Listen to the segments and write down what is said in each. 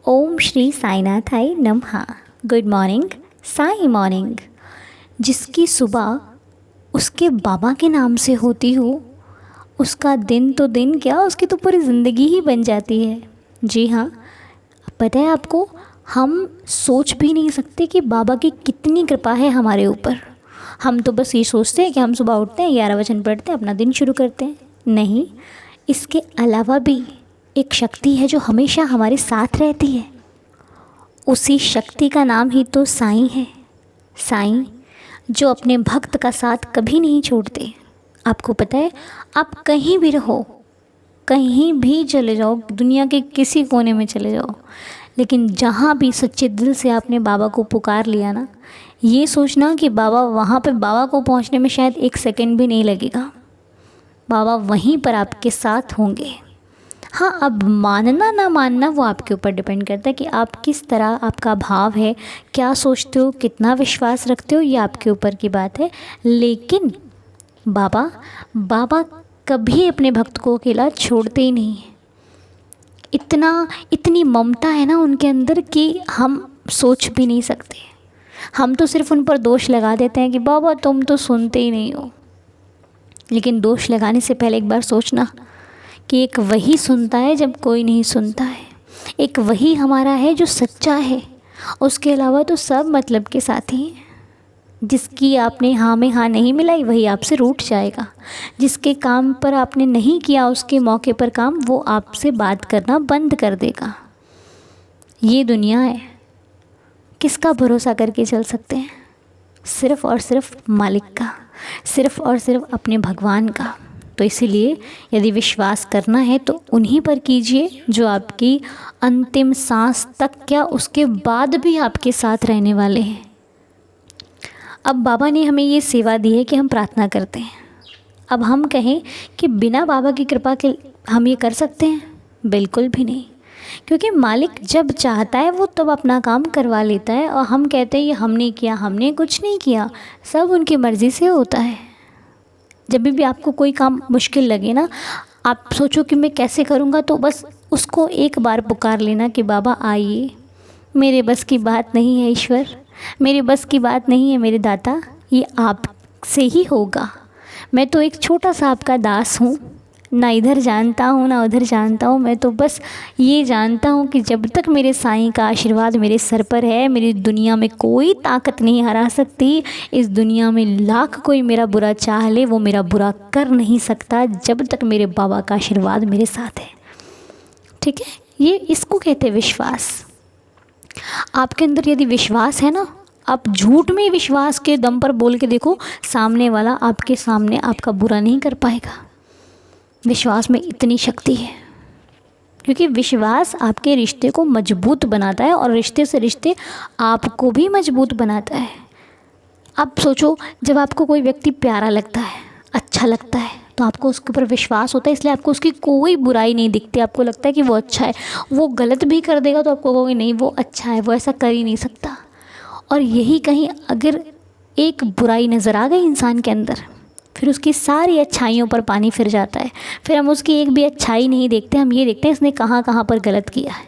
ओम श्री साईनाथाय नमः। Good morning, Sai morning. जिसकी सुबह उसके बाबा के नाम से होती हो, उसका दिन तो दिन क्या, उसकी तो पूरी ज़िंदगी ही बन जाती है। जी हाँ, पता है आपको, हम सोच भी नहीं सकते कि बाबा की कितनी कृपा है हमारे ऊपर। हम तो बस ये सोचते हैं कि हम सुबह उठते हैं, 11 वचन पढ़ते हैं, अपना दिन शुरू करते हैं। नहीं, इसके अलावा भी एक शक्ति है जो हमेशा हमारे साथ रहती है। उसी शक्ति का नाम ही तो साईं है। साईं जो अपने भक्त का साथ कभी नहीं छोड़ते। आपको पता है, आप कहीं भी रहो, कहीं भी चले जाओ, दुनिया के किसी कोने में चले जाओ, लेकिन जहाँ भी सच्चे दिल से आपने बाबा को पुकार लिया ना, ये सोचना कि बाबा वहाँ पे, बाबा को पहुँचने में शायद 1 सेकंड भी नहीं लगेगा। बाबा वहीं पर आपके साथ होंगे। हाँ, अब मानना ना मानना वो आपके ऊपर डिपेंड करता है कि आप किस तरह, आपका भाव है, क्या सोचते हो, कितना विश्वास रखते हो, ये आपके ऊपर की बात है। लेकिन बाबा कभी अपने भक्त को अकेला छोड़ते ही नहीं है। इतनी ममता है ना उनके अंदर कि हम सोच भी नहीं सकते। हम तो सिर्फ उन पर दोष लगा देते हैं कि बाबा तुम तो सुनते ही नहीं हो। लेकिन दोष लगाने से पहले एक बार सोचना कि एक वही सुनता है जब कोई नहीं सुनता है। एक वही हमारा है जो सच्चा है, उसके अलावा तो सब मतलब के साथी हैं। जिसकी आपने हाँ में हाँ नहीं मिलाई, वही आपसे रूठ जाएगा। जिसके काम पर आपने नहीं किया उसके मौके पर काम, वो आपसे बात करना बंद कर देगा। ये दुनिया है, किसका भरोसा करके चल सकते हैं? सिर्फ़ और सिर्फ मालिक का, सिर्फ़ और सिर्फ अपने भगवान का। तो इसीलिए यदि विश्वास करना है तो उन्हीं पर कीजिए जो आपकी अंतिम सांस तक, क्या उसके बाद भी आपके साथ रहने वाले हैं। अब बाबा ने हमें ये सेवा दी है कि हम प्रार्थना करते हैं। अब हम कहें कि बिना बाबा की कृपा के हम ये कर सकते हैं? बिल्कुल भी नहीं, क्योंकि मालिक जब चाहता है वो तब अपना काम करवा लेता है। और हम कहते हैं ये हमने किया, हमने कुछ नहीं किया, सब उनकी मर्ज़ी से होता है। जब भी आपको कोई काम मुश्किल लगे ना, आप सोचो कि मैं कैसे करूँगा, तो बस उसको एक बार पुकार लेना कि बाबा आइए, मेरे बस की बात नहीं है ईश्वर, मेरे बस की बात नहीं है मेरे दाता, ये आप से ही होगा। मैं तो एक छोटा सा आपका दास हूँ, ना इधर जानता हूँ ना उधर जानता हूँ। मैं तो बस ये जानता हूँ कि जब तक मेरे साईं का आशीर्वाद मेरे सर पर है, मेरी दुनिया में कोई ताकत नहीं हरा सकती। इस दुनिया में लाख कोई मेरा बुरा चाह ले, वो मेरा बुरा कर नहीं सकता जब तक मेरे बाबा का आशीर्वाद मेरे साथ है। ठीक है, ये इसको कहते हैं विश्वास। आपके अंदर यदि विश्वास है ना, आप झूठ में विश्वास के दम पर बोल के देखो, सामने वाला आपके सामने आपका बुरा नहीं कर पाएगा। विश्वास में इतनी शक्ति है, क्योंकि विश्वास आपके रिश्ते को मजबूत बनाता है और रिश्ते से रिश्ते आपको भी मजबूत बनाता है। आप सोचो, जब आपको कोई व्यक्ति प्यारा लगता है, अच्छा लगता है, तो आपको उसके ऊपर विश्वास होता है, इसलिए आपको उसकी कोई बुराई नहीं दिखती। आपको लगता है कि वो अच्छा है। वो गलत भी कर देगा तो आपको कहोगे नहीं वो अच्छा है, वो ऐसा कर ही नहीं सकता। और यही कहीं अगर एक बुराई नज़र आ गई इंसान के अंदर, फिर उसकी सारी अच्छाइयों पर पानी फिर जाता है। फिर हम उसकी एक भी अच्छाई नहीं देखते, हम ये देखते हैं इसने कहाँ कहाँ पर गलत किया है।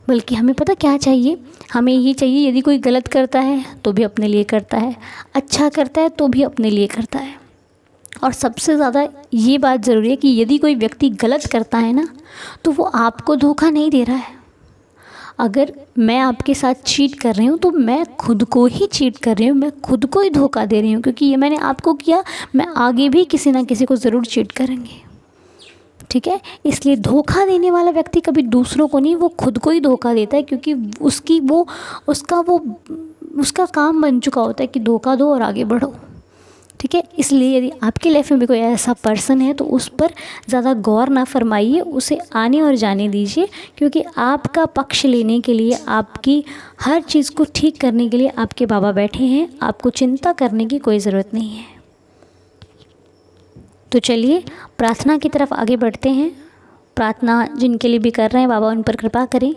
बल्कि हमें पता क्या चाहिए, हमें ये चाहिए यदि कोई गलत करता है तो भी अपने लिए करता है, अच्छा करता है तो भी अपने लिए करता है। और सबसे ज़्यादा ये बात ज़रूरी है कि यदि कोई व्यक्ति गलत करता है ना, तो वो आपको धोखा नहीं दे रहा है। अगर मैं आपके साथ चीट कर रही हूँ तो मैं खुद को ही चीट कर रही हूँ, मैं खुद को ही धोखा दे रही हूँ, क्योंकि ये मैंने आपको किया, मैं आगे भी किसी ना किसी को ज़रूर चीट करेंगे। ठीक है, इसलिए धोखा देने वाला व्यक्ति कभी दूसरों को नहीं, वो खुद को ही धोखा देता है, क्योंकि उसका काम बन चुका होता है कि धोखा दो और आगे बढ़ो। ठीक है, इसलिए यदि आपकी लाइफ में भी कोई ऐसा पर्सन है तो उस पर ज़्यादा गौर ना फरमाइए, उसे आने और जाने दीजिए, क्योंकि आपका पक्ष लेने के लिए, आपकी हर चीज़ को ठीक करने के लिए आपके बाबा बैठे हैं। आपको चिंता करने की कोई ज़रूरत नहीं है। तो चलिए प्रार्थना की तरफ आगे बढ़ते हैं। प्रार्थना जिनके लिए भी कर रहे हैं, बाबा उन पर कृपा करें।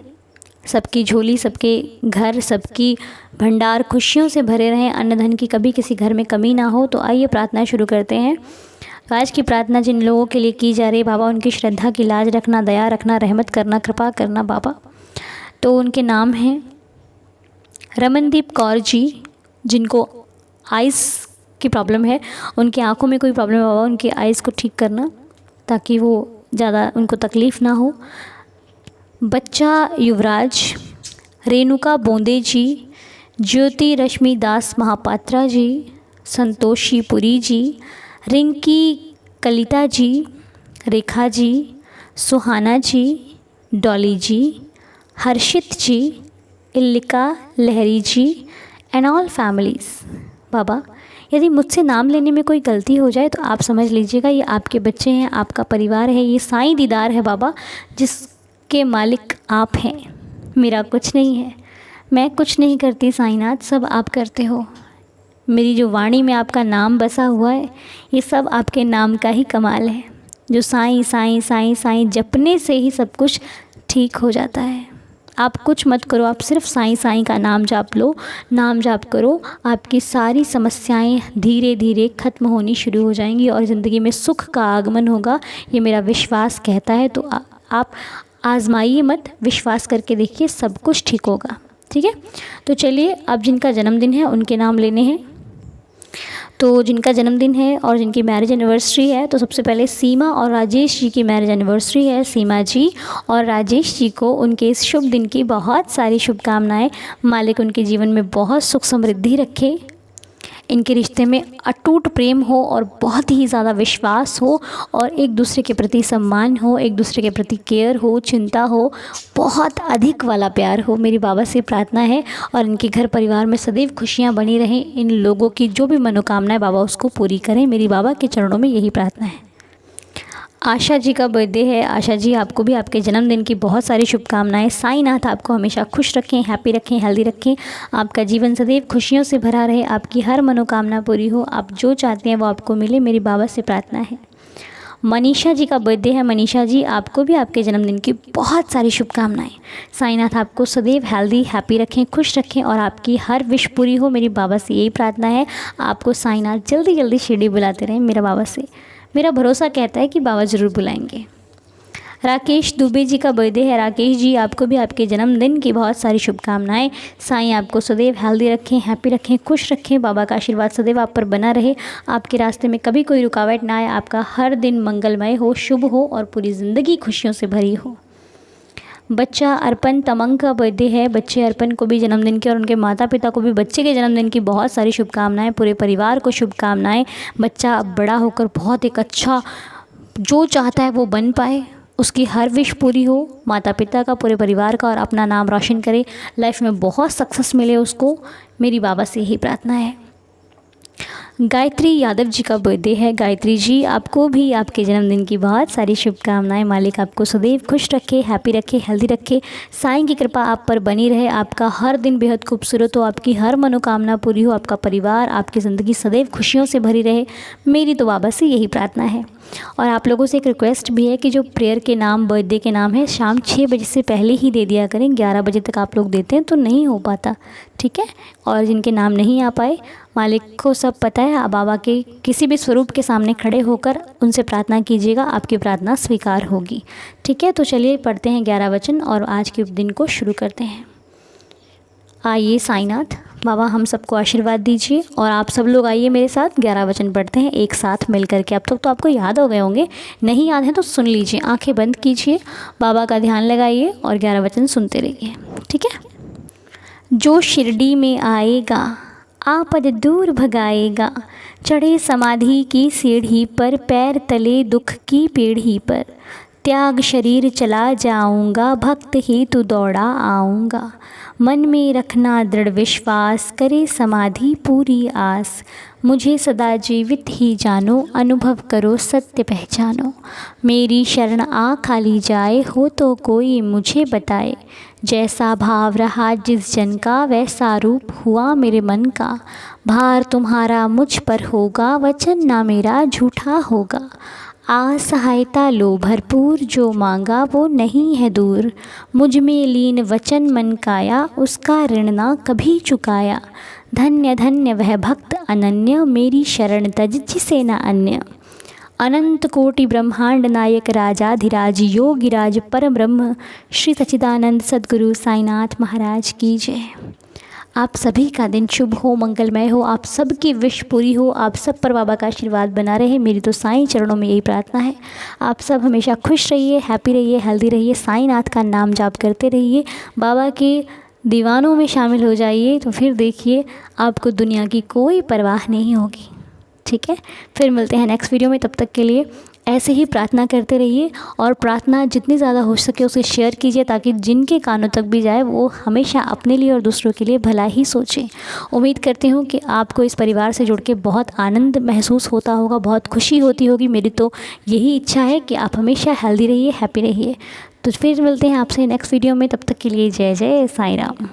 सबकी झोली, सबके घर, सबकी भंडार खुशियों से भरे रहें, अन्न धन की कभी किसी घर में कमी ना हो। तो आइए प्रार्थना शुरू करते हैं। तो आज की प्रार्थना जिन लोगों के लिए की जा रही है, बाबा उनकी श्रद्धा की लाज रखना, दया रखना, रहमत करना, कृपा करना बाबा। तो उनके नाम हैं रमनदीप कौर जी, जिनको आइज़ की प्रॉब्लम है, उनकी आँखों में कोई प्रॉब्लम है बाबा, उनके आइज़ को ठीक करना ताकि वो ज़्यादा उनको तकलीफ़ ना हो। बच्चा युवराज, रेणुका बोंदे जी, ज्योति रश्मि दास महापात्रा जी, संतोषी पुरी जी, रिंकी कलिता जी, रेखा जी, सुहाना जी, डॉली जी, हर्षित जी, इल्लिका लहरी जी एंड ऑल फैमिलीज़। बाबा यदि मुझसे नाम लेने में कोई गलती हो जाए तो आप समझ लीजिएगा ये आपके बच्चे हैं, आपका परिवार है, ये साईं दीदार है बाबा, जिसके मालिक आप हैं, मेरा कुछ नहीं है, मैं कुछ नहीं करती साईंनाथ, सब आप करते हो। मेरी जो वाणी में आपका नाम बसा हुआ है ये सब आपके नाम का ही कमाल है, जो साईं साईं साईं साईं जपने से ही सब कुछ ठीक हो जाता है। आप कुछ मत करो, आप सिर्फ साईं साईं का नाम जाप लो, नाम जाप करो, आपकी सारी समस्याएं धीरे धीरे ख़त्म होनी शुरू हो जाएंगी और ज़िंदगी में सुख का आगमन होगा, ये मेरा विश्वास कहता है। तो आप आजमाइए मत, विश्वास करके देखिए, सब कुछ ठीक होगा। ठीक है, तो चलिए अब जिनका जन्मदिन है उनके नाम लेने हैं। तो जिनका जन्मदिन है और जिनकी मैरिज एनिवर्सरी है, तो सबसे पहले सीमा और राजेश जी की मैरिज एनिवर्सरी है। सीमा जी और राजेश जी को उनके इस शुभ दिन की बहुत सारी शुभकामनाएं। मालिक उनके जीवन में बहुत सुख समृद्धि रखे, इनके रिश्ते में अटूट प्रेम हो और बहुत ही ज़्यादा विश्वास हो और एक दूसरे के प्रति सम्मान हो, एक दूसरे के प्रति केयर हो, चिंता हो, बहुत अधिक वाला प्यार हो, मेरी बाबा से प्रार्थना है। और इनके घर परिवार में सदैव खुशियाँ बनी रहें, इन लोगों की जो भी मनोकामनाएं बाबा उसको पूरी करें, मेरी बाबा के चरणों में यही प्रार्थना है। आशा जी का बर्थडे है। आशा जी आपको भी आपके जन्मदिन की बहुत सारी शुभकामनाएं। साईंनाथ आपको हमेशा खुश रखें, हैप्पी रखें, हेल्दी रखें, आपका जीवन सदैव खुशियों से भरा रहे, आपकी हर मनोकामना पूरी हो, आप जो चाहते हैं वो आपको मिले, मेरी बाबा से प्रार्थना है। मनीषा जी का बर्थडे है। मनीषा जी आपको भी आपके जन्मदिन की बहुत सारी शुभकामनाएं। साईंनाथ आपको सदैव हेल्दी हैप्पी रखें, खुश रखें और आपकी हर विश पूरी हो, मेरी बाबा से यही प्रार्थना है। आपको साईंनाथ जल्दी जल्दी शिरडी बुलाते रहें, मेरा बाबा से मेरा भरोसा कहता है कि बाबा ज़रूर बुलाएंगे। राकेश दुबे जी का बर्थडे है। राकेश जी आपको भी आपके जन्मदिन की बहुत सारी शुभकामनाएं। साईं आपको सदैव हेल्दी रखें, हैप्पी रखें, खुश रखें, बाबा का आशीर्वाद सदैव आप पर बना रहे, आपके रास्ते में कभी कोई रुकावट ना आए, आपका हर दिन मंगलमय हो, शुभ हो और पूरी ज़िंदगी खुशियों से भरी हो। बच्चा अर्पण तमंग का बर्थडे है। बच्चे अर्पण को भी जन्मदिन की और उनके माता पिता को भी बच्चे के जन्मदिन की बहुत सारी शुभकामनाएं, पूरे परिवार को शुभकामनाएं। बच्चा अब बड़ा होकर बहुत एक अच्छा जो चाहता है वो बन पाए, उसकी हर विश पूरी हो, माता पिता का, पूरे परिवार का और अपना नाम रोशन करे, लाइफ में बहुत सक्सेस मिले उसको, मेरी बाबा से यही प्रार्थना है। गायत्री यादव जी का बर्थडे है। गायत्री जी आपको भी आपके जन्मदिन की बहुत सारी शुभकामनाएं। मालिक आपको सदैव खुश रखे, हैप्पी रखे, हेल्दी रखे, साईं की कृपा आप पर बनी रहे, आपका हर दिन बेहद खूबसूरत हो, आपकी हर मनोकामना पूरी हो, आपका परिवार, आपकी ज़िंदगी सदैव खुशियों से भरी रहे, मेरी तो बाबा से यही प्रार्थना है। और आप लोगों से एक रिक्वेस्ट भी है कि जो प्रेयर के नाम, बर्थडे के नाम है, शाम 6 बजे से पहले ही दे दिया करें। 11 बजे तक आप लोग देते हैं तो नहीं हो पाता, ठीक है। और जिनके नाम नहीं आ पाए, मालिक को सब पता है, आप बाबा के किसी भी स्वरूप के सामने खड़े होकर उनसे प्रार्थना कीजिएगा, आपकी प्रार्थना स्वीकार होगी, ठीक है। तो चलिए पढ़ते हैं 11 वचन और आज के दिन को शुरू करते हैं। आइए साईंनाथ बाबा हम सबको आशीर्वाद दीजिए और आप सब लोग आइए मेरे साथ 11 वचन पढ़ते हैं एक साथ मिल करके। अब तक तो आपको याद हो गए होंगे, नहीं याद है तो सुन लीजिए, आंखें बंद कीजिए, बाबा का ध्यान लगाइए और 11 वचन सुनते रहिए, ठीक है। जो शिरडी में आएगा आपद दूर भगाएगा, चढ़े समाधि की सीढ़ी पर, पैर तले दुख की पीढ़ी पर, त्याग शरीर चला जाऊंगा, भक्त ही तू दौड़ा आऊँगा, मन में रखना दृढ़ विश्वास, करे समाधि पूरी आस, मुझे सदा जीवित ही जानो, अनुभव करो सत्य पहचानो, मेरी शरण आ खाली जाए, हो तो कोई मुझे बताए, जैसा भाव रहा जिस जन का, वैसा रूप हुआ मेरे मन का, भार तुम्हारा मुझ पर होगा, वचन ना मेरा झूठा होगा, असहायता लो भरपूर, जो मांगा वो नहीं है दूर, मुझ में लीन वचन मन काया, उसका ऋण ना कभी चुकाया, धन्य धन्य वह भक्त अनन्य, मेरी शरण तज जिसे न अन्य, अनंत कोटि ब्रह्मांड नायक राजाधिराज योगिराज परम ब्रह्म श्री सच्चिदानंद सद्गुरु साईनाथ महाराज की जय। आप सभी का दिन शुभ हो, मंगलमय हो, आप सबकी विश पूरी हो, आप सब पर बाबा का आशीर्वाद बना रहे। मेरी तो साईं चरणों में यही प्रार्थना है। आप सब हमेशा खुश रहिए, हैप्पी रहिए, हेल्दी रहिए, साईनाथ का नाम जाप करते रहिए, बाबा के दीवानों में शामिल हो जाइए, तो फिर देखिए आपको दुनिया की कोई परवाह नहीं होगी। ठीक है, फिर मिलते हैं नेक्स्ट वीडियो में। तब तक के लिए ऐसे ही प्रार्थना करते रहिए और प्रार्थना जितनी ज़्यादा हो सके उसे शेयर कीजिए, ताकि जिनके कानों तक भी जाए वो हमेशा अपने लिए और दूसरों के लिए भला ही सोचें। उम्मीद करती हूँ कि आपको इस परिवार से जुड़ के बहुत आनंद महसूस होता होगा, बहुत खुशी होती होगी। मेरी तो यही इच्छा है कि आप हमेशा हेल्दी रहिए, हैप्पी रहिए। तो फिर मिलते हैं आपसे नेक्स्ट वीडियो में। तब तक के लिए जय जय साईं राम।